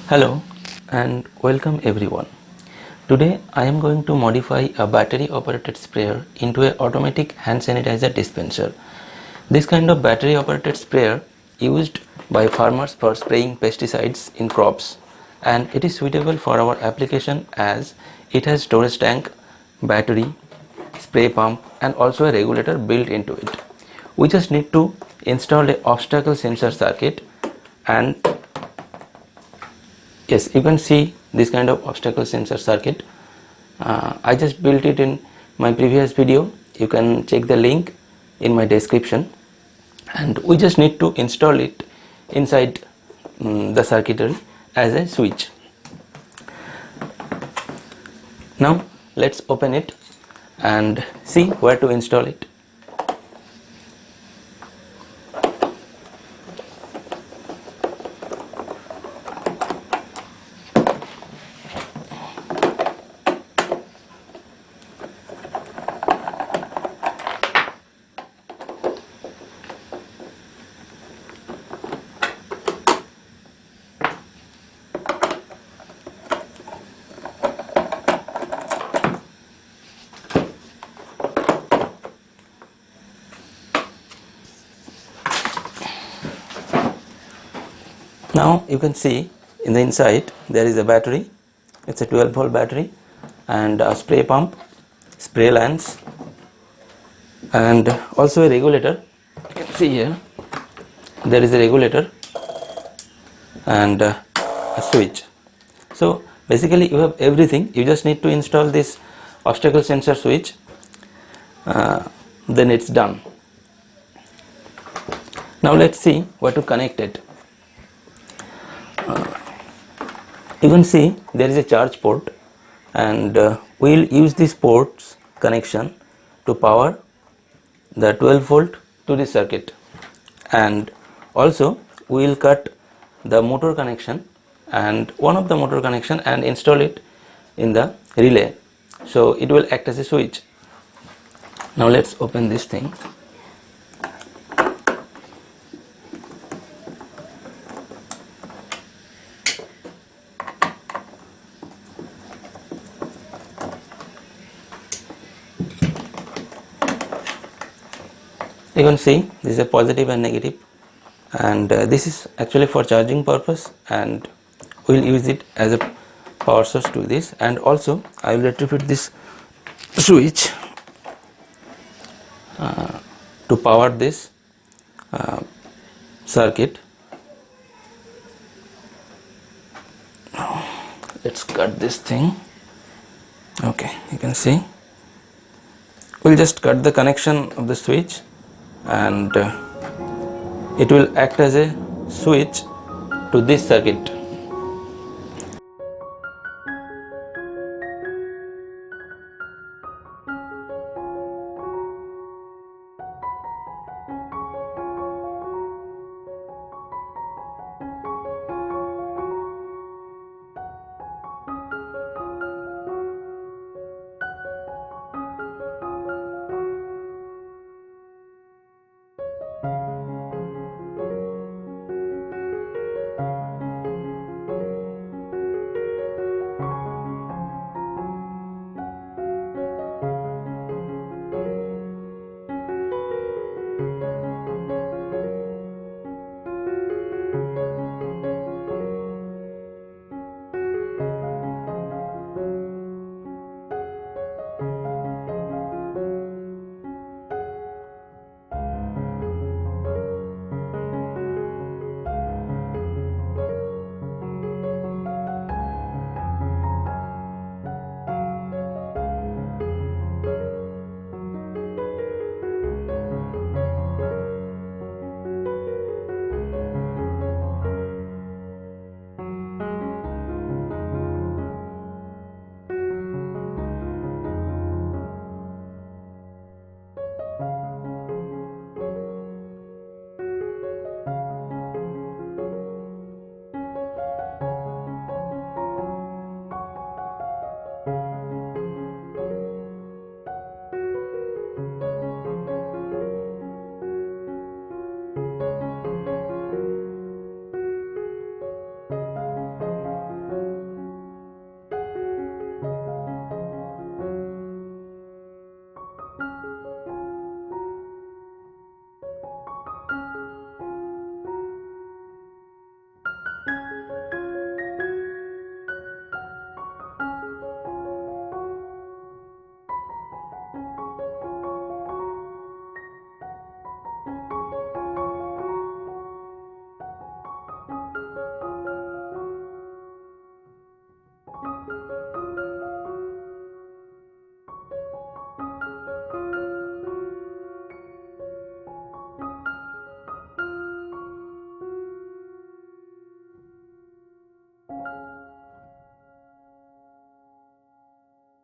Hello and welcome everyone. Today I am going to modify a battery operated sprayer into an automatic hand sanitizer dispenser. This kind of battery operated sprayer used by farmers for spraying pesticides in crops, and it is suitable for our application as it has storage tank, battery, spray pump and also a regulator built into it. We just need to install a obstacle sensor circuit, and yes, you can see this kind of obstacle sensor circuit. I just built it in my previous video. You can check the link in my description, and we just need to install it inside the circuitry as a switch. Now let's open it and see where to install it. Now you can see in the inside there is a battery. It's a 12-volt battery and a spray pump, spray lines, and also a regulator. You can see here there is a regulator and a switch. So basically you have everything. You just need to install this obstacle sensor switch, then it's done. Now let's see where to connect it. You can see there is a charge port, and we'll use this port's connection to power the 12-volt to the circuit, and also we will cut the motor connection and one of the motor connection and install it in the relay, so it will act as a switch. Now let's open this thing. You can see this is a positive and negative, and this is actually for charging purpose, and we will use it as a power source to this. And also I will retrofit this switch to power this circuit. Let's cut this thing. Okay, you can see we'll just cut the connection of the switch, and it will act as a switch to this circuit.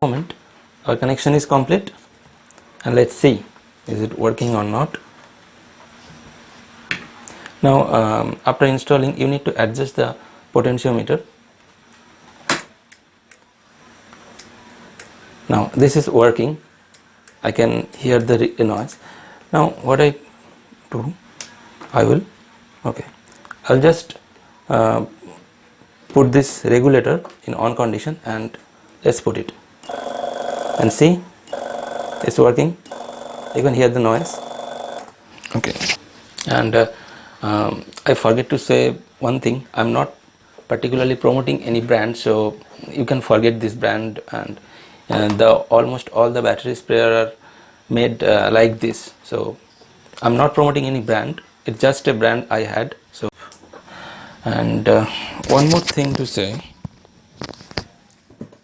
Moment, our connection is complete, and let's see is it working or not. Now after installing, you need to adjust the potentiometer. Now this is working, I can hear the noise. Now what I do, I'll just put this regulator in on condition, and let's put it and see, it's working. You can hear the noise. Okay, and I forget to say one thing, I'm not particularly promoting any brand, so you can forget this brand, and almost all the battery sprayer are made like this, so I'm not promoting any brand, it's just a brand I had. So, and one more thing to say,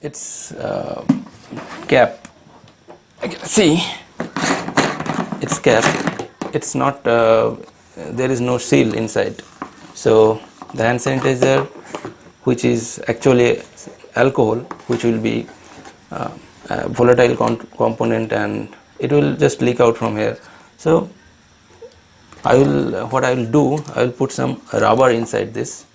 it's cap, I can see it's cap, it's not there is no seal inside. So the hand sanitizer, which is actually alcohol, which will be a volatile component, and it will just leak out from here. So what I will do, I will put some rubber inside this,